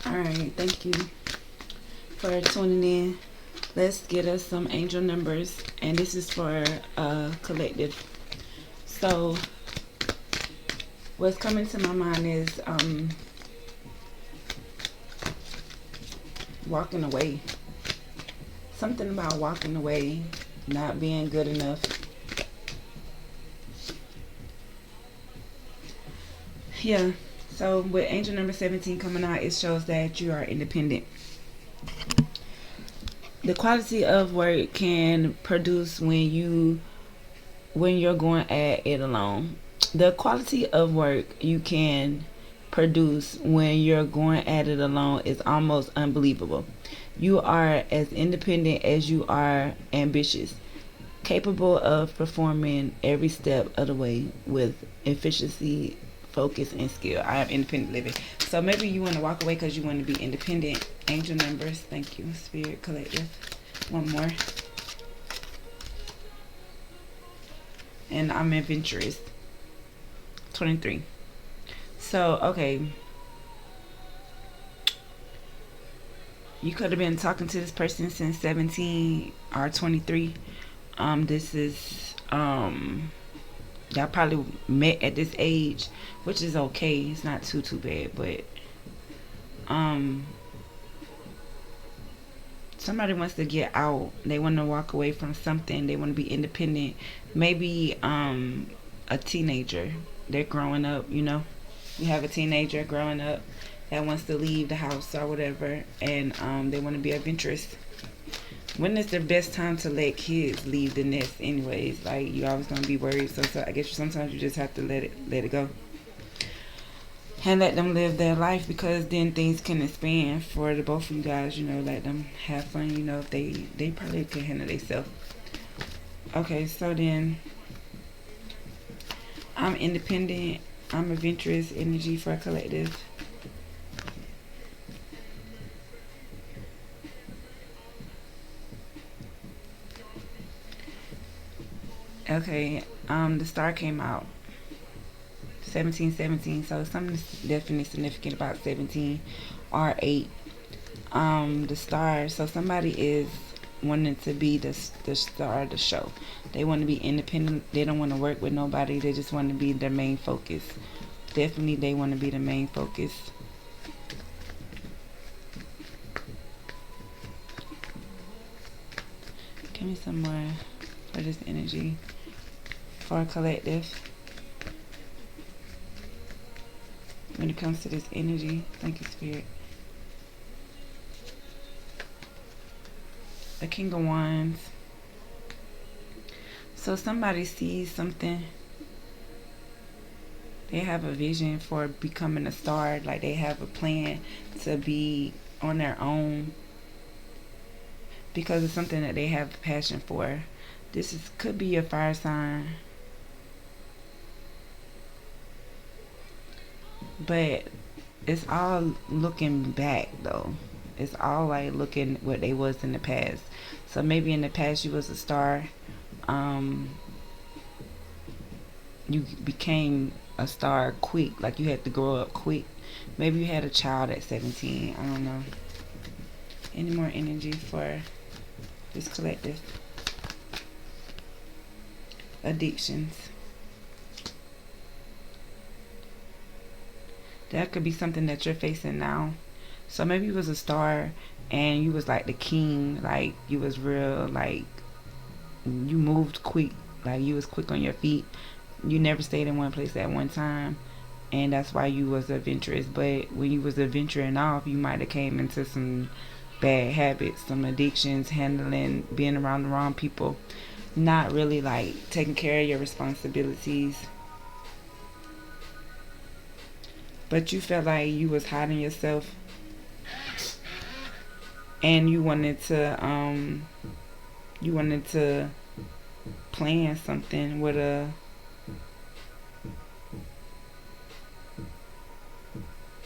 Alright, thank you for tuning in. Let's get us some angel numbers. And this is for collective. So what's coming to my mind is walking away. Something about walking away, not being good enough. Yeah. So with angel number 17 coming out, it shows that you are independent. The quality of work can produce when you're going at it alone. The quality of work you can produce when you're going at it alone is almost unbelievable. You are as independent as you are ambitious, capable of performing every step of the way with efficiency, focus, and skill. I have independent living. So maybe you want to walk away because you want to be independent. Angel numbers. Thank you. Spirit collective. One more. And I'm adventurous. 23. So, okay. You could have been talking to this person since 17 or 23. This is y'all probably met at this age, which is okay. It's not too bad, but um somebody wants to get out. They want to walk away from something. They want to be independent. Maybe a teenager. They're growing up, you know. You have a teenager growing up that wants to leave the house or whatever, and they want to be adventurous. When is the best time to let kids leave the nest anyways? Like, you always gonna be worried, so I guess sometimes you just have to let it go and let them live their life, because then things can expand for the both of you guys. You know, let them have fun. You know, if they probably can handle themselves. Okay, so then I'm independent. I'm adventurous. Energy for a collective. Okay, the star came out 1717, so something definitely significant about 17 or 8. The star, so somebody is wanting to be the star of the show. They want to be independent. They don't want to work with nobody. They just want to be their main focus. Definitely they want to be the main focus. Give me some more for this energy for a collective. When it comes to this energy, thank you, Spirit. The King of Wands. So somebody sees something. They have a vision for becoming a star. Like, they have a plan to be on their own because it's something that they have passion for. Could be a fire sign. But it's all looking back though. It's all like looking what they was in the past. So maybe in the past you was a star. You became a star quick. Like, you had to grow up quick. Maybe you had a child at 17. I don't know. Any more energy for this collective? Addictions. That could be something that you're facing now. So maybe you was a star and you was like the king. Like, you was real, like, you moved quick. Like, you was quick on your feet. You never stayed in one place at one time, and that's why you was adventurous. But when you was adventuring off, you might have came into some bad habits, some addictions, handling, being around the wrong people, not really like taking care of your responsibilities. But you felt like you was hiding yourself, and you wanted to plan something with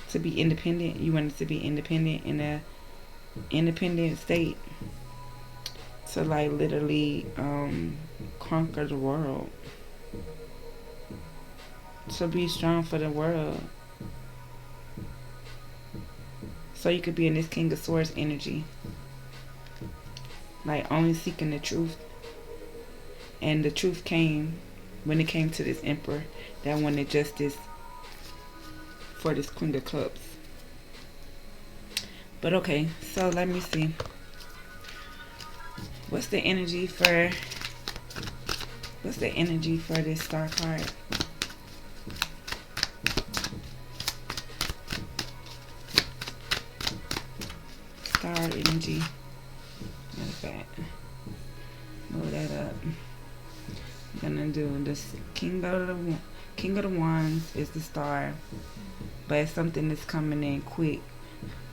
to be independent. You wanted to be independent in a independent state, to like literally conquer the world, to be strong for the world. So you could be in this King of Swords energy, like only seeking the truth. And the truth came when it came to this Emperor that wanted justice for this Queen of Cups. But okay, so let me see. What's the energy for this Star card? Star energy. Matter of fact, move that up. I'm gonna do this. King of the Wands is the Star, but it's something that's coming in quick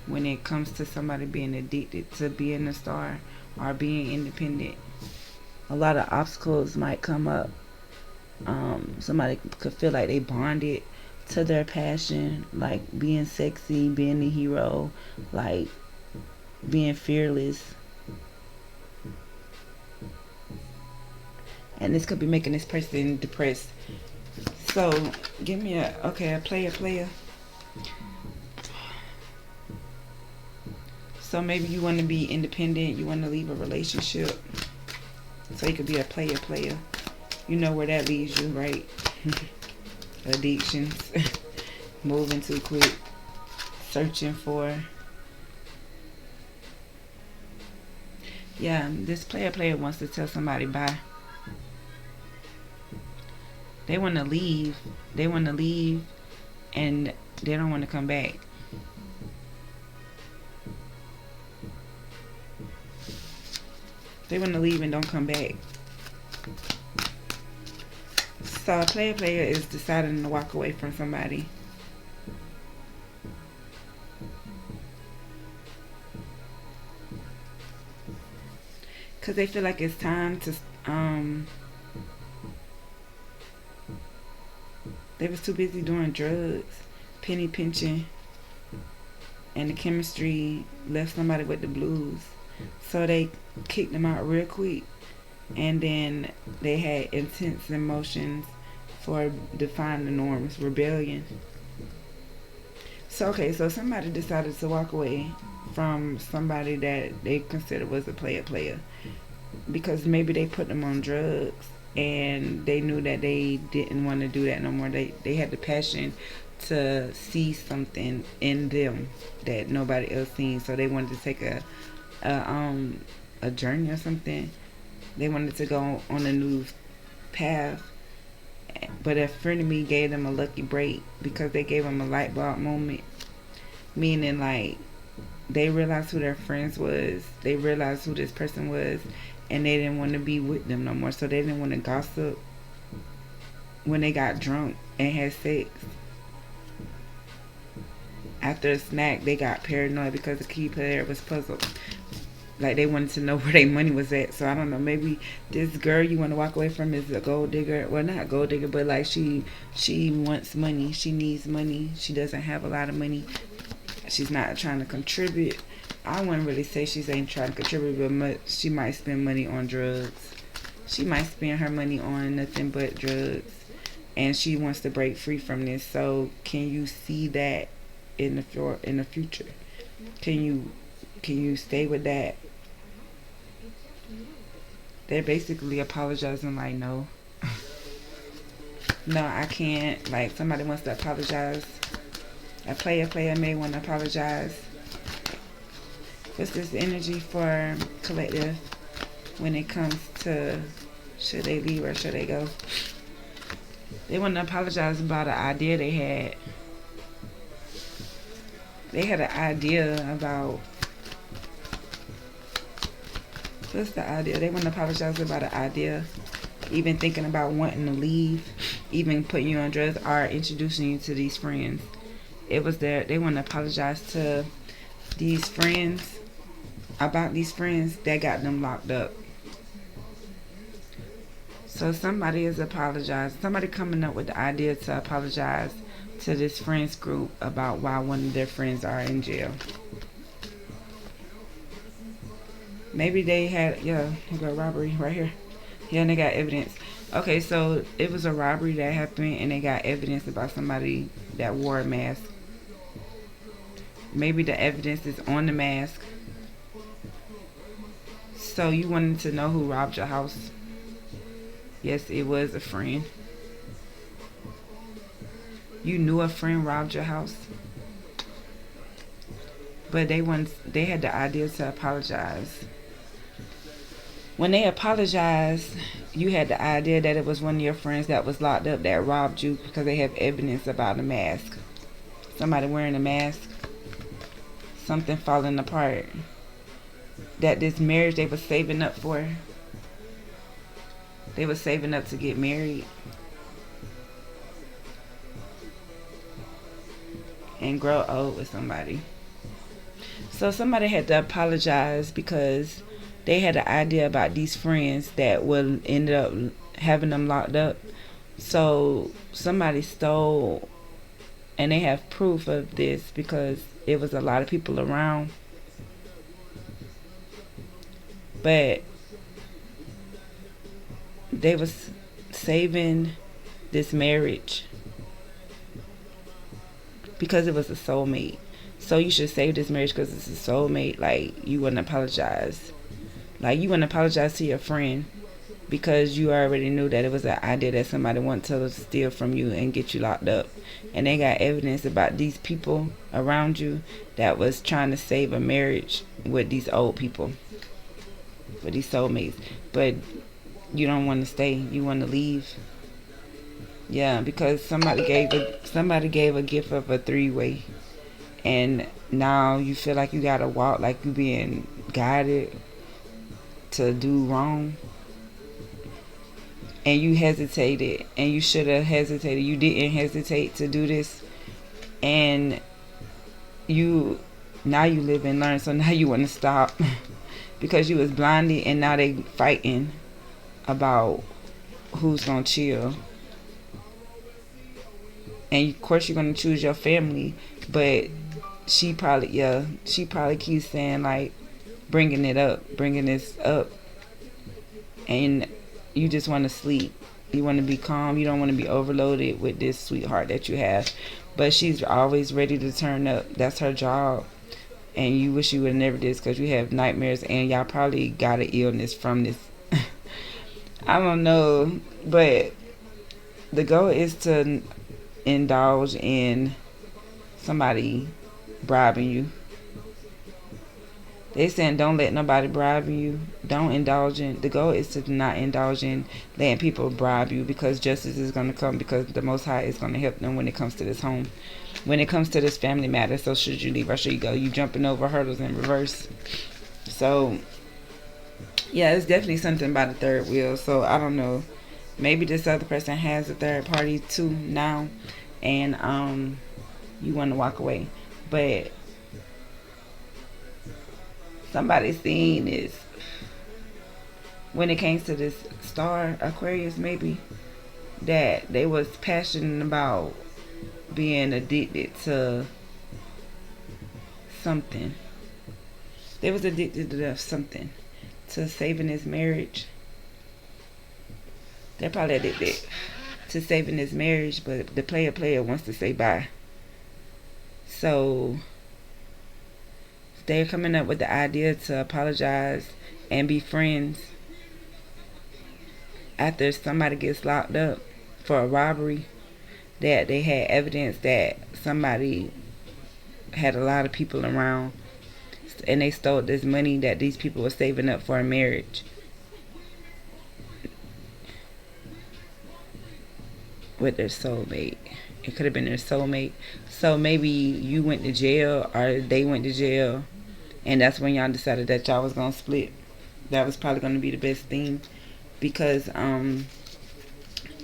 when it comes to somebody being addicted to being a star or being independent. A lot of obstacles might come up. Somebody could feel like they bonded to their passion, like being sexy, being the hero, like being fearless. And this could be making this person depressed. So give me a player. So maybe you want to be independent, you want to leave a relationship. So you could be a player. You know where that leaves you, right? Addictions. Moving too quick. Searching for. Yeah, this player wants to tell somebody bye. They want to leave. And they don't want to come back. They want to leave and don't come back. So a player is deciding to walk away from somebody. Because they feel like it's time to... They was too busy doing drugs, penny pinching, and the chemistry left somebody with the blues. So they kicked them out real quick, and then they had intense emotions for defying the norms, rebellion. So okay, so somebody decided to walk away from somebody that they considered was a player, because maybe they put them on drugs and they knew that they didn't want to do that no more. They had the passion to see something in them that nobody else seen, so they wanted to take a journey or something. They wanted to go on a new path, but a friend of me gave them a lucky break because they gave them a light bulb moment, meaning like they realized who their friends was, they realized who this person was, and they didn't want to be with them no more. So they didn't want to gossip when they got drunk and had sex. After a snack, they got paranoid because the key player was puzzled. Like they wanted to know where their money was at. So I don't know, maybe this girl you want to walk away from is a gold digger. Well, not gold digger, but like she wants money. She needs money. She doesn't have a lot of money. She's not trying to contribute. I wouldn't really say she's ain't trying to contribute, but she might spend money on drugs. She might spend her money on nothing but drugs, and she wants to break free from this. So can you see that in the future? Can you stay with that? They're basically apologizing like, no, I can't. Like somebody wants to apologize. A player may want to apologize. What's this energy for collective when it comes to should they leave or should they go? They want to apologize about an idea they had. They had an idea about... What's the idea? They want to apologize about an idea. Even thinking about wanting to leave. Even putting you on drugs or introducing you to these friends. It was they want to apologize to these friends about these friends that got them locked up. So somebody is apologizing. Somebody coming up with the idea to apologize to this friends group about why one of their friends are in jail. Maybe they had, they got a robbery right here. Yeah, and they got evidence. Okay, so it was a robbery that happened and they got evidence about somebody that wore a mask. Maybe the evidence is on the mask. So you wanted to know who robbed your house? Yes, it was a friend. You knew a friend robbed your house, but they had the idea to apologize. When they apologized, you had the idea that it was one of your friends that was locked up that robbed you because they have evidence about a mask. Somebody wearing a mask, something falling apart. That this marriage they were saving up for, they were saving up to get married and grow old with somebody. So somebody had to apologize because they had an idea about these friends that would end up having them locked up. So somebody stole, and they have proof of this because it was a lot of people around. But they was saving this marriage because it was a soulmate. So you should save this marriage because it's a soulmate. Like, you wouldn't apologize. Like, you wouldn't apologize to your friend because you already knew that it was an idea that somebody wanted to steal from you and get you locked up. And they got evidence about these people around you that was trying to save a marriage with these old people, with these soulmates. But you don't want to stay. You want to leave. Yeah, because somebody gave a gift of a three-way, and now you feel like you gotta walk like you being guided to do wrong, and you hesitated, and you should have hesitated. You didn't hesitate to do this, and now you live and learn. So now you want to stop because you was blinded, and now they fighting about who's gonna chill. And of course you're gonna choose your family, but she probably keeps saying, like, bringing this up, and you just want to sleep. You want to be calm. You don't want to be overloaded with this sweetheart that you have, but she's always ready to turn up. That's her job, and you wish you would have never did this because you have nightmares, and y'all probably got an illness from this. I don't know, but the goal is to indulge in somebody bribing you. They saying don't let nobody bribe you. Don't indulge in. The goal is to not indulge in letting people bribe you, because justice is going to come, because the Most High is going to help them when it comes to this home, when it comes to this family matter. So should you leave or should you go? You jumping over hurdles in reverse. So yeah, it's definitely something about the third wheel. So I don't know. Maybe this other person has a third party too now, and you want to walk away, but somebody seen this when it came to this star Aquarius, maybe, that they was passionate about being addicted to something. They was addicted to something, to saving this marriage. They're probably addicted to saving this marriage, but the player wants to say bye. So they're coming up with the idea to apologize and be friends after somebody gets locked up for a robbery, that they had evidence that somebody had a lot of people around and they stole this money that these people were saving up for a marriage with their soulmate. It could have been their soulmate. So maybe you went to jail or they went to jail, and that's when y'all decided that y'all was gonna split. That was probably gonna be the best thing, because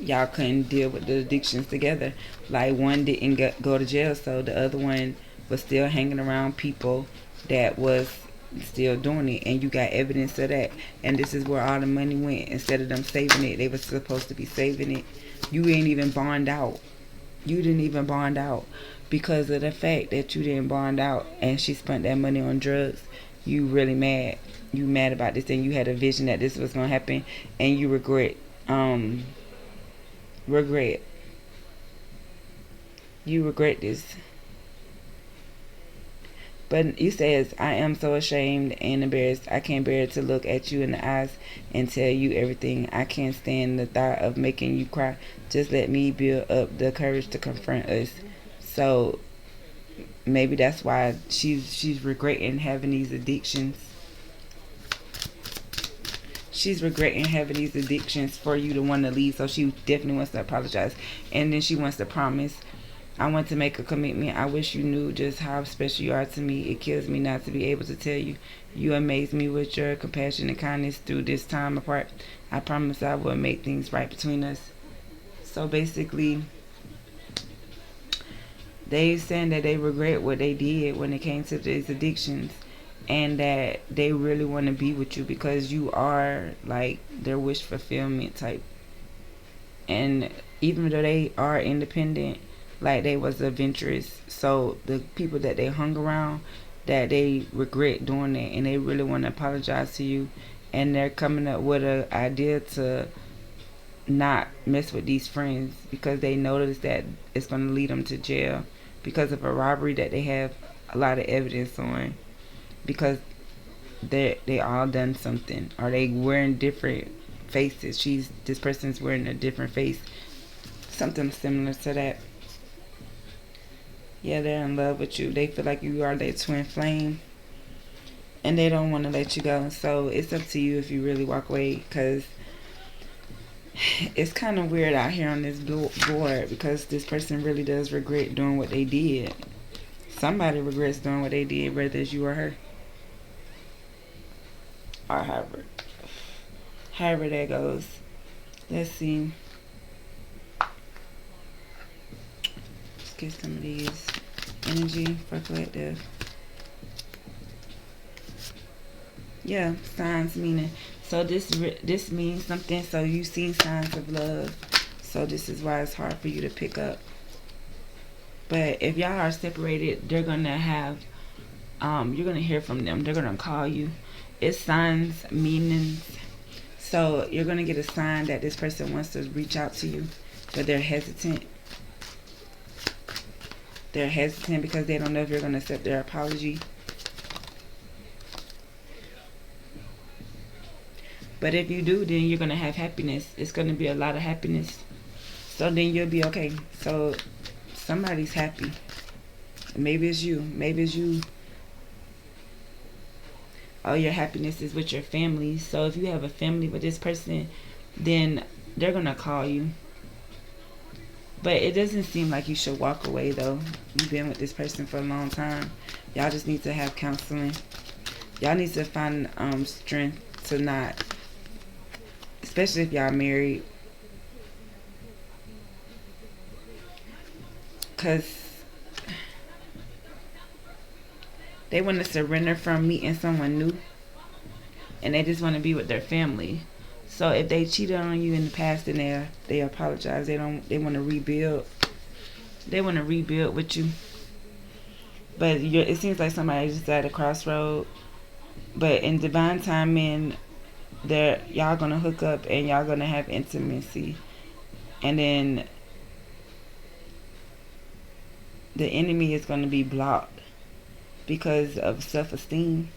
y'all couldn't deal with the addictions together. Like, one didn't go to jail, so the other one was still hanging around people that was still doing it, and you got evidence of that. And this is where all the money went. Instead of them saving it, they were supposed to be saving it. You ain't even bond out. You didn't even bond out because of the fact that you didn't bond out, and she spent that money on drugs. You really mad. You mad about this, and you had a vision that this was gonna happen, and you regret. You regret this. But you says, I am so ashamed and embarrassed. I can't bear to look at you in the eyes and tell you everything. I can't stand the thought of making you cry. Just let me build up the courage to confront us. So maybe that's why she's regretting having these addictions. She's regretting having these addictions for you to want to leave. So she definitely wants to apologize. And then she wants to promise, I want to make a commitment. I wish you knew just how special you are to me. It kills me not to be able to tell you. You amaze me with your compassion and kindness through this time apart. I promise I will make things right between us. So basically, they saying that they regret what they did when it came to these addictions, and that they really want to be with you because you are like their wish fulfillment type. And even though they are independent, like they was adventurous, so the people that they hung around, that they regret doing that, and they really want to apologize to you, and they're coming up with an idea to not mess with these friends because they notice that it's going to lead them to jail because of a robbery that they have a lot of evidence on, because they all done something, or they wearing different faces. This person's wearing a different face, something similar to that. Yeah, they're in love with you. They feel like you are their twin flame, and they don't want to let you go. So it's up to you if you really walk away, because it's kind of weird out here on this board, because this person really does regret doing what they did. Somebody regrets doing what they did, whether it's you or her, or however that goes. Let's see. Let's get some of these energy for collective. Yeah, signs meaning. So this means something. So you've seen signs of love. So this is why it's hard for you to pick up. But if y'all are separated, they're gonna have you're gonna hear from them. They're gonna call you. It's signs, meanings. So you're gonna get a sign that this person wants to reach out to you, but they're hesitant. They're hesitant because they don't know if you're gonna accept their apology. But if you do, then you're gonna have happiness. It's gonna be a lot of happiness. So then you'll be okay. So somebody's happy. Maybe it's you. Maybe it's you. All your happiness is with your family. So if you have a family with this person, then they're gonna call you. But it doesn't seem like you should walk away though. You've been with this person for a long time. Y'all just need to have counseling. Y'all need to find strength to not, especially if y'all married, because they want to surrender from meeting someone new, and they just want to be with their family. So if they cheated on you in the past, then they apologize. They want to rebuild. They want to rebuild with you. But it seems like somebody's just at a crossroad. But in divine timing, y'all gonna hook up and y'all gonna have intimacy, and then the enemy is gonna be blocked because of self-esteem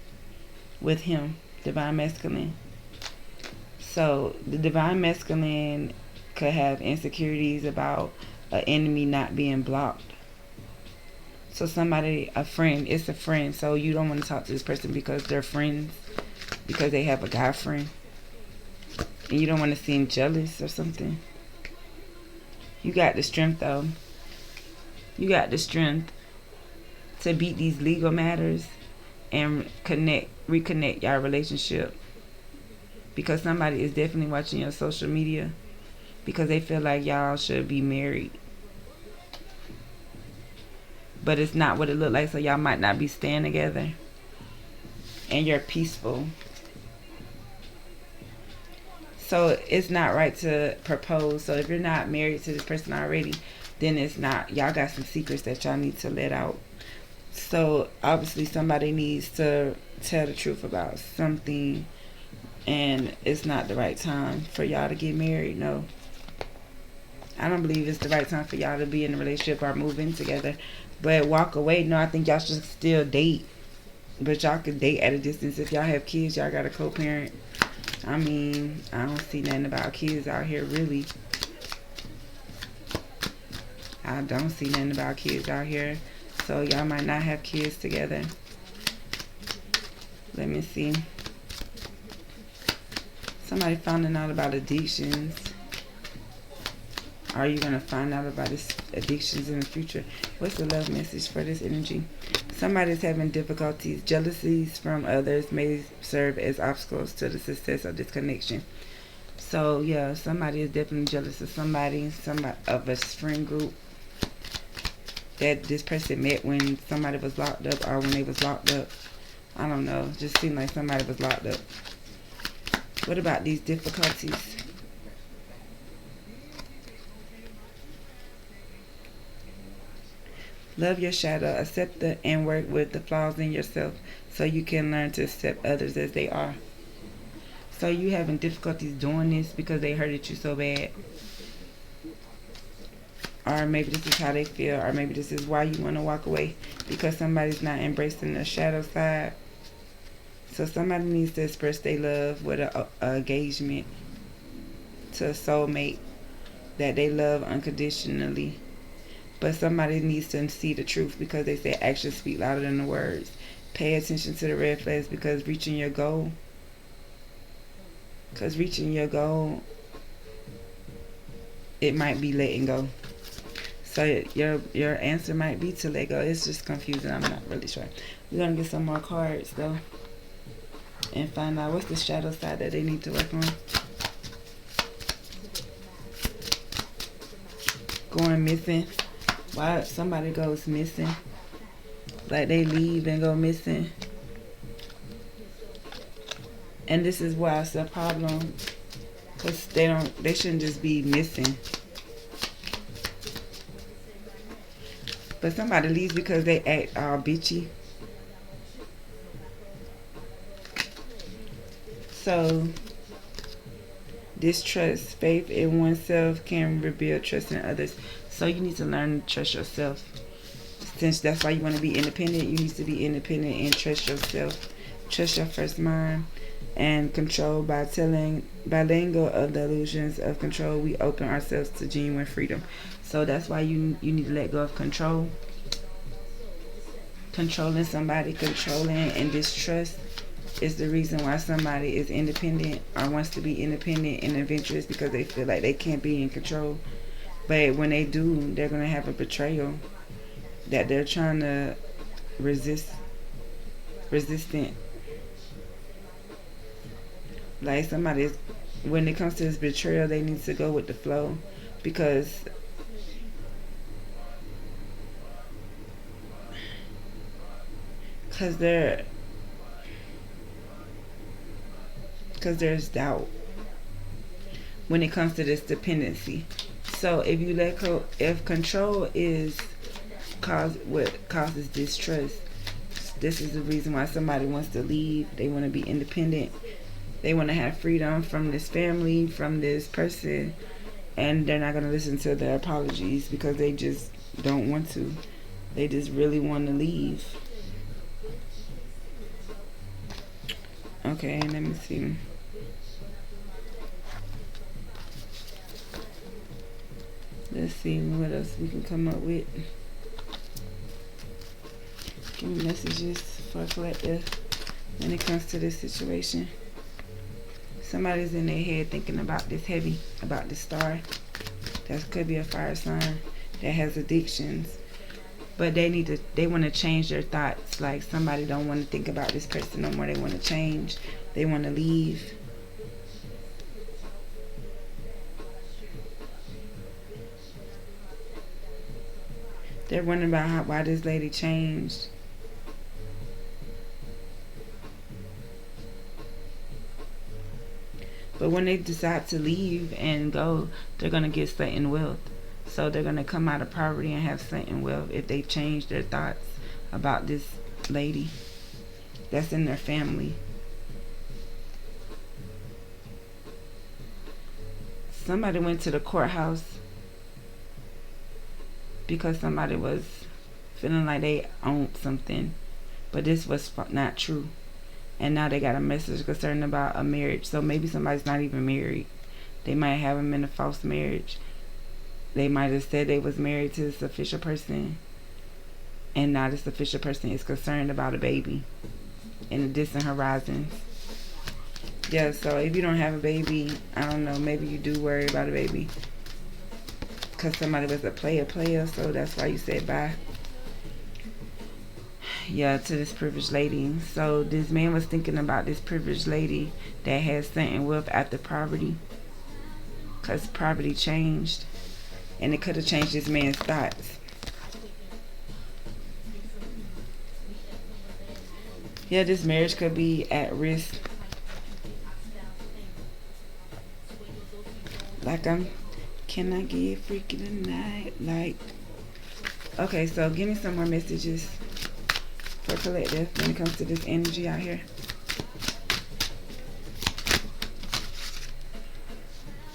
with him, divine masculine. So the divine masculine could have insecurities about an enemy not being blocked. So a friend, it's a friend. So you don't want to talk to this person because they're friends, because they have a guy friend. And you don't want to seem jealous or something. You got the strength though. You got the strength to beat these legal matters and reconnect your relationship. Because somebody is definitely watching your social media because they feel like y'all should be married. But it's not what it looked like, so y'all might not be staying together. And you're peaceful. So it's not right to propose. So if you're not married to this person already, then it's not. Y'all got some secrets that y'all need to let out. So obviously somebody needs to tell the truth about something, and it's not the right time for y'all to get married. No, I don't believe it's the right time for y'all to be in a relationship or move in together. But walk away, no, I think y'all should still date. But y'all could date at a distance. If y'all have kids, y'all got a co-parent. I mean, I don't see nothing about kids out here, really. I don't see nothing about kids out here. So y'all might not have kids together. Let me see. Somebody finding out about addictions. Are you going to find out about this addictions in the future? What's the love message for this energy? Somebody's having difficulties. Jealousies from others may serve as obstacles to the success of this connection. So, yeah, somebody is definitely jealous of somebody of a friend group that this person met when somebody was locked up or when they was locked up. I don't know. Just seemed like somebody was locked up. What about these difficulties? Love your shadow. Accept and work with the flaws in yourself so you can learn to accept others as they are. So you having difficulties doing this because they hurted you so bad. Or maybe this is how they feel. Or maybe this is why you want to walk away. Because somebody's not embracing the shadow side. So somebody needs to express their love with an engagement to a soulmate that they love unconditionally. But somebody needs to see the truth because they say actions speak louder than the words. Pay attention to the red flags because reaching your goal. It might be letting go. So your answer might be to let go. It's just confusing. I'm not really sure. We're going to get some more cards though. And find out what's the shadow side that they need to work on. Going missing. Why somebody goes missing? Like they leave and go missing. And this is why it's a problem. Because they shouldn't just be missing. But somebody leaves because they act all bitchy. So, distrust, faith in oneself can rebuild trust in others. So you need to learn to trust yourself. Since that's why you want to be independent, you need to be independent and trust yourself. Trust your first mind and control by letting go of the illusions of control. We open ourselves to genuine freedom. So that's why you need to let go of control. Controlling somebody, controlling and distrust is the reason why somebody is independent or wants to be independent and adventurous because they feel like they can't be in control. But when they do, they're going to have a betrayal that they're trying to resistant. Like somebody's, when it comes to this betrayal, they need to go with the flow because there's doubt when it comes to this dependency. So if you let go, if control is what causes distrust, this is the reason why somebody wants to leave. They want to be independent. They want to have freedom from this family, from this person, and they're not going to listen to their apologies because they just don't want to. They just really want to leave. Okay, let me see. Let's see what else we can come up with. Give me messages for collective when it comes to this situation. Somebody's in their head thinking about this heavy, about this star. That could be a fire sign that has addictions. But they want to change their thoughts. Like somebody don't want to think about this person no more. They want to change. They want to leave. They're wondering about why this lady changed. But when they decide to leave and go, they're going to get certain wealth. So they're going to come out of poverty and have certain wealth if they change their thoughts about this lady that's in their family. Somebody went to the courthouse because somebody was feeling like they owned something. but this was not true. And now they got a message concerned about a marriage. So maybe somebody's not even married. They might have them in a false marriage. They might have said they was married to this official person, and now this official person is concerned about a baby in the distant horizons. Yeah, so if you don't have a baby, I don't know, maybe you do worry about a baby. Because somebody was a player, so that's why you said bye. Yeah, to this privileged lady. So this man was thinking about this privileged lady that had certain wealth after poverty. Because poverty changed. And it could have changed this man's thoughts. Yeah, this marriage could be at risk. Like can I get freaky tonight? Like, okay, so give me some more messages for collective when it comes to this energy out here.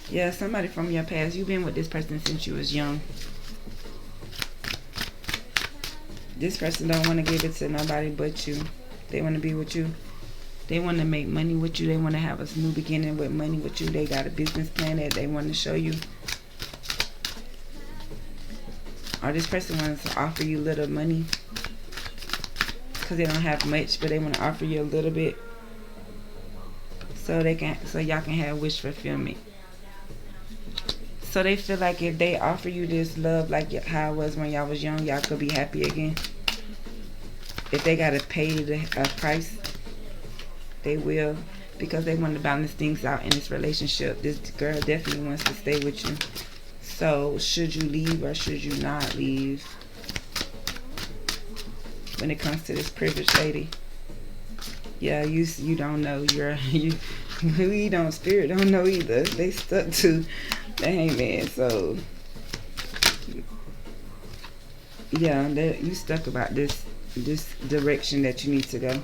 Yeah, somebody from your past. You've been with this person since you was young. This person don't want to give it to nobody but you. They want to be with you. They want to make money with you. They want to have a new beginning with money with you. They got a business plan that they want to show you. Or this person wants to offer you little money because they don't have much, but they want to offer you a little bit so y'all can have wish fulfillment. So they feel like if they offer you this love like how it was when y'all was young, y'all could be happy again. If they gotta pay a price, they will, because they want to balance things out in this relationship. This girl definitely wants to stay with you. So should you leave or should you not leave? When it comes to this privileged lady, yeah, you don't know. Spirit don't know either. They stuck to the hangman. So yeah, you stuck about this direction that you need to go.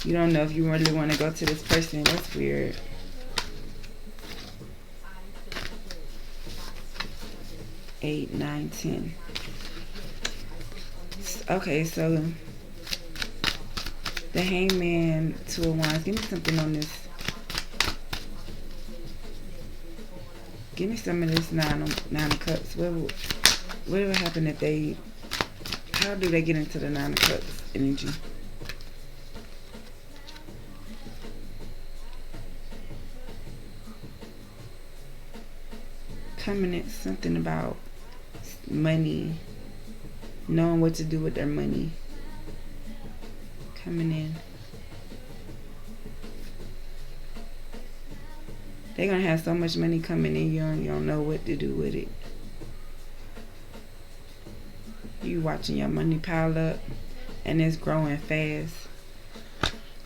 You don't know if you really want to go to this person. That's weird. Eight, 9, 10. Okay, so the hangman, 2 of wands. Give me something on this. Give me some of this nine of cups. What would happen if they? How do they get into the 9 of cups energy? Coming in something about money, knowing what to do with their money. Coming in. They're going to have so much money coming in, you don't know what to do with it. You watching your money pile up, and it's growing fast.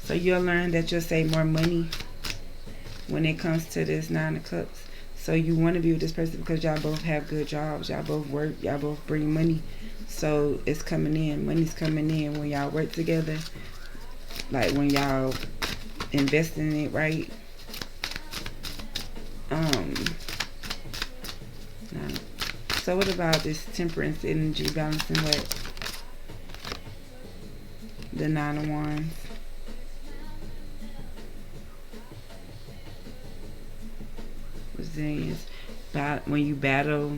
So you'll learn that you'll save more money when it comes to this 9 of cups. So you want to be with this person because y'all both have good jobs. Y'all both work. Y'all both bring money. So it's coming in. Money's coming in when y'all work together. Like when y'all invest in it, right? So what about this temperance energy balancing what? The 9 of wands. Resilience. When you battle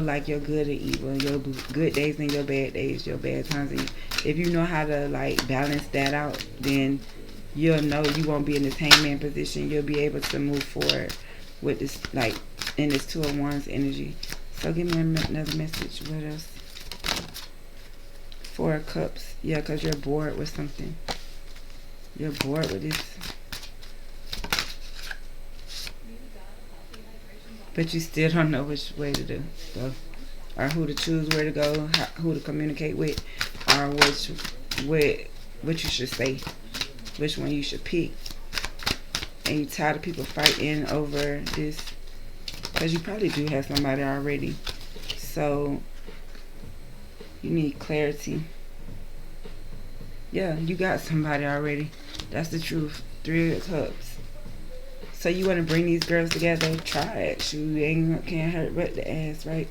like your good and evil, your good days and your bad days, your bad times, and if you know how to like balance that out, then you'll know you won't be in this hangman position. You'll be able to move forward with this, like in this 2 of wands energy. So give me another message. What else? 4 of cups. Yeah, because you're bored with something. You're bored with this. But you still don't know which way to go, or who to choose, where to go, who to communicate with, or what you should say, which one you should pick. And you tired of people fighting over this, because you probably do have somebody already. So you need clarity. Yeah, you got somebody already. That's the truth. 3 of cups. So you want to bring these girls together? Try it. You can't hurt but the ass, right?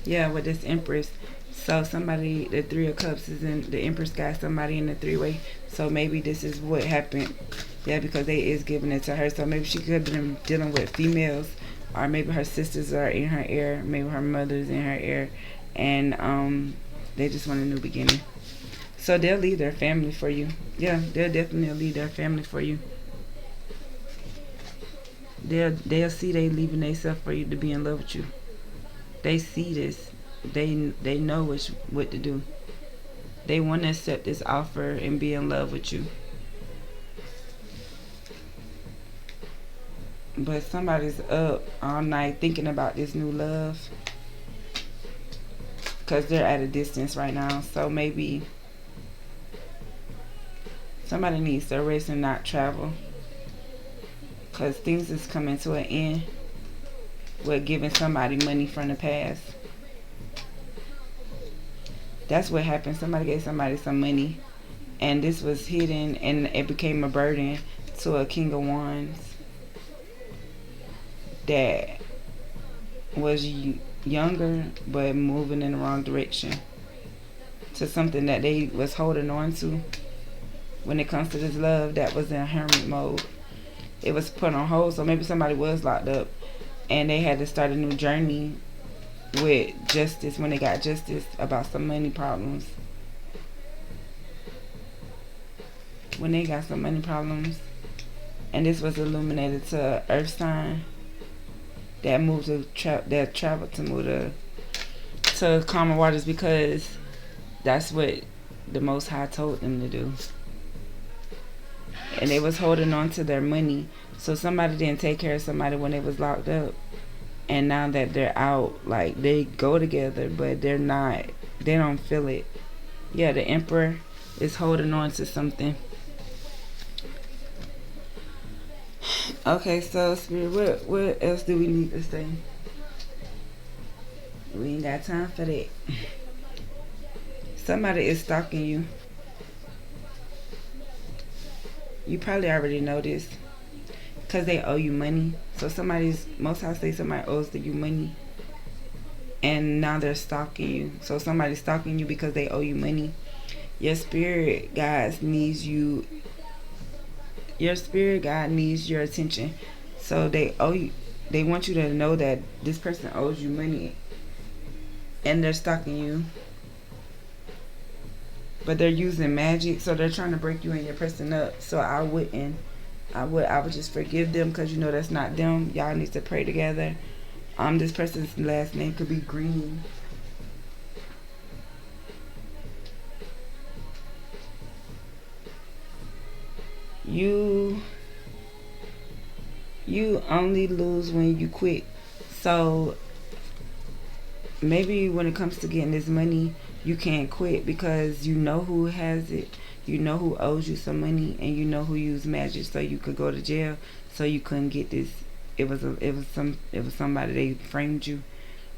Yeah, with this Empress. So somebody, the Three of Cups is in the Empress got somebody in the three-way. So maybe this is what happened. Yeah, because they is giving it to her. So maybe she could have been dealing with females, or maybe her sisters are in her ear, maybe her mother's in her ear, and they just want a new beginning. So they'll leave their family for you. Yeah, they'll definitely leave their family for you. They'll see they leaving themselves for you to be in love with you. They see this. They know what to do. They want to accept this offer and be in love with you. But somebody's up all night thinking about this new love because they're at a distance right now. So maybe somebody needs to rest and not travel because things is coming to an end with giving somebody money from the past. That's what happened. Somebody gave somebody some money, and this was hidden, and it became a burden to a King of Wands that was younger but moving in the wrong direction to something that they was holding on to. When it comes to this love that was in hermit mode, it was put on hold. So maybe somebody was locked up and they had to start a new journey with justice when they got justice about some money problems. When they got some money problems, and this was illuminated to earth sign that moved to that traveled to move to calmer waters, because that's what the Most High told them to do. And they was holding on to their money. So somebody didn't take care of somebody when they was locked up. And now that they're out, like, they go together, but they're not, they don't feel it. Yeah, the Emperor is holding on to something. Okay, so Spirit, what else do we need to say? We ain't got time for that. Somebody is stalking you. You probably already know this because they owe you money. So most I'll say somebody owes you money, and now they're stalking you. So somebody's stalking you because they owe you money. Your spirit guides needs you. Your spirit guide needs your attention. So they owe you. They want you to know that this person owes you money, and they're stalking you. But they're using magic, so they're trying to break you and your person up. So I would just forgive them, because you know that's not them. Y'all need to pray together. This person's last name could be Green. You only lose when you quit. So maybe when it comes to getting this money, you can't quit because you know who has it, you know who owes you some money, and you know who used magic so you could go to jail, so you couldn't get this. It was somebody, they framed you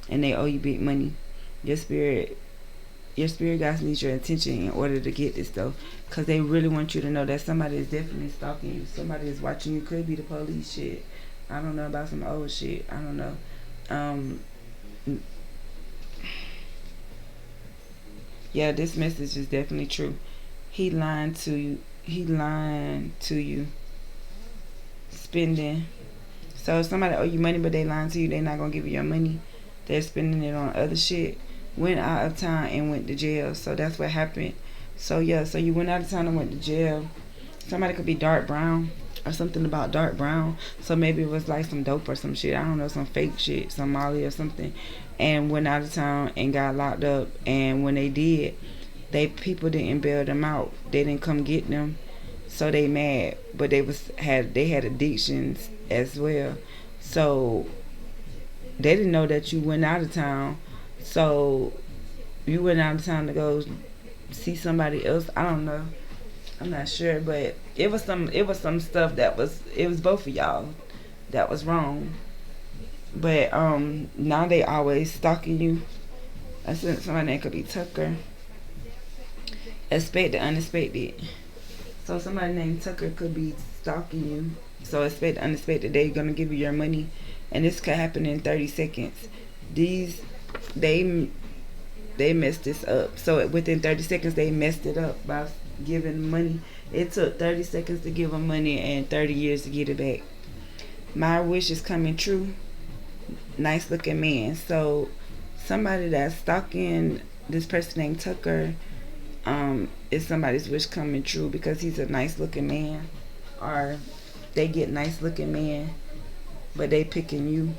and they owe you big money. Your spirit guys need your attention in order to get this though, because they really want you to know that somebody is definitely stalking you. Somebody is watching you. Could be the police. Shit, I don't know, about some old shit, I don't know. Yeah, this message is definitely true. He lying to you. He lying to you. Spending. So if somebody owe you money but they lying to you, they not gonna give you your money. They're spending it on other shit. Went out of town and went to jail. So that's what happened. So yeah, so you went out of town and went to jail. Somebody could be dark brown or something about dark brown. So maybe it was like some dope or some shit. I don't know, some fake shit, some Molly or something. And went out of town and got locked up. And when they did, people didn't bail them out. They didn't come get them. So they mad. But they had addictions as well. So they didn't know that you went out of town. So you went out of town to go see somebody else. I don't know. I'm not sure, but it was some stuff that it was both of y'all that was wrong. But now they always stalking you. I said somebody that could be Tucker. Expect the unexpected. So somebody named Tucker could be stalking you. So expect the unexpected. They're gonna give you your money, and this could happen in 30 seconds. These they they messed this up. So within 30 seconds, they messed it up by giving money. It took 30 seconds to give them money and 30 years to get it back. My wish is coming true. Nice looking man. So somebody that's stalking this person named Tucker, is somebody's wish coming true because he's a nice looking man, or they get nice looking man, but they picking you.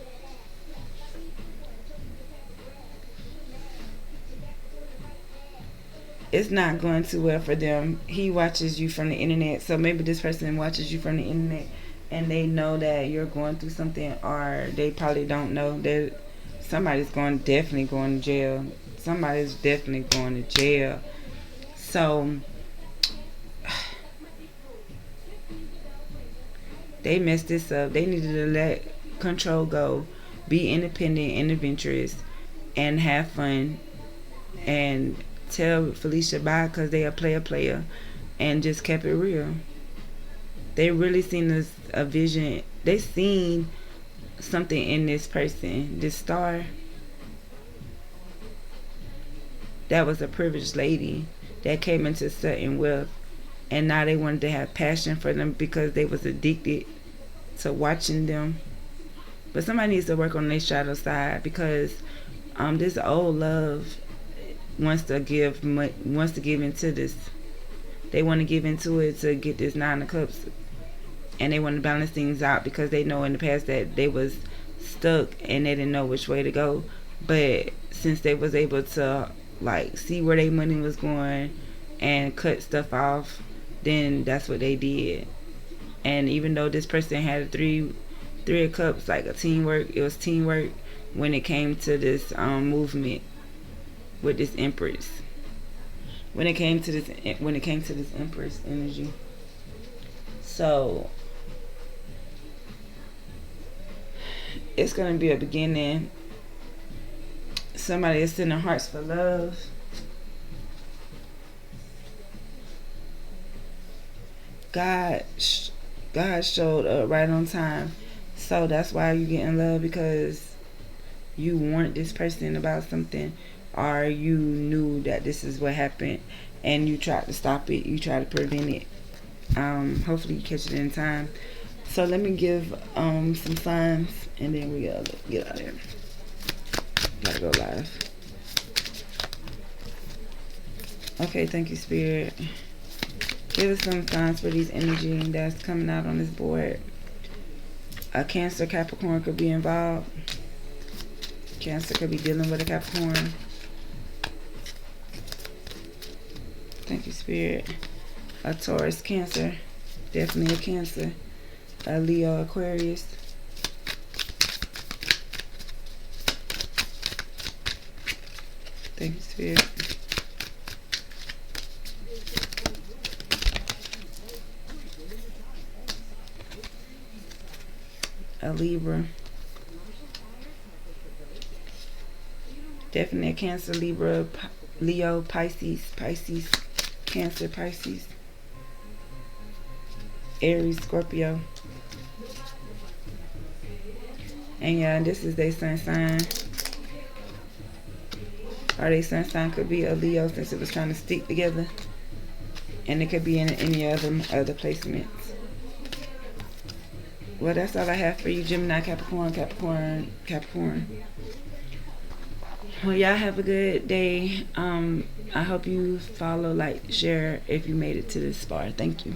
It's not going too well for them. He watches you from the internet, so maybe this person watches you from the internet, and they know that you're going through something, or they probably don't know that somebody's definitely going to jail. Somebody's definitely going to jail. So they messed this up. They needed to let control go, be independent and adventurous, and have fun, and tell Felicia bye because they a player, and just kept it real. They really seen a vision. They seen something in this person, this star. That was a privileged lady that came into certain wealth, and now they wanted to have passion for them because they was addicted to watching them. But somebody needs to work on their shadow side because this old love wants to give into this. They want to give into it to get this 9 of Cups, and they want to balance things out because they know in the past that they was stuck and they didn't know which way to go. But since they was able to like see where their money was going and cut stuff off, then that's what they did. And even though this person had three of Cups, like a teamwork, it was teamwork when it came to this movement with this Empress. When it came to this Empress energy. So it's gonna be a beginning. Somebody is sending hearts for love. God showed up right on time. So that's why you get in love, because you warned this person about something, or you knew that this is what happened and you tried to stop it, you tried to prevent it. Hopefully you catch it in time. So let me give some signs and then we gotta get out of here. Gotta go live. Okay, thank you, Spirit. Give us some signs for these energy that's coming out on this board. A Cancer, Capricorn could be involved. Cancer could be dealing with a Capricorn. Thank you, Spirit. A Taurus, Cancer. Definitely a Cancer. A Leo, Aquarius. Thank you, Spirit. A Libra. Definitely a Cancer, Libra, Leo, Pisces, Cancer, Pisces, Aries, Scorpio. And yeah, this is their sun sign. Or their sun sign could be a Leo since it was trying to stick together. And it could be in any other placements. Well, that's all I have for you, Gemini, Capricorn. Well, y'all have a good day. I hope you follow, like, share if you made it to this far. Thank you.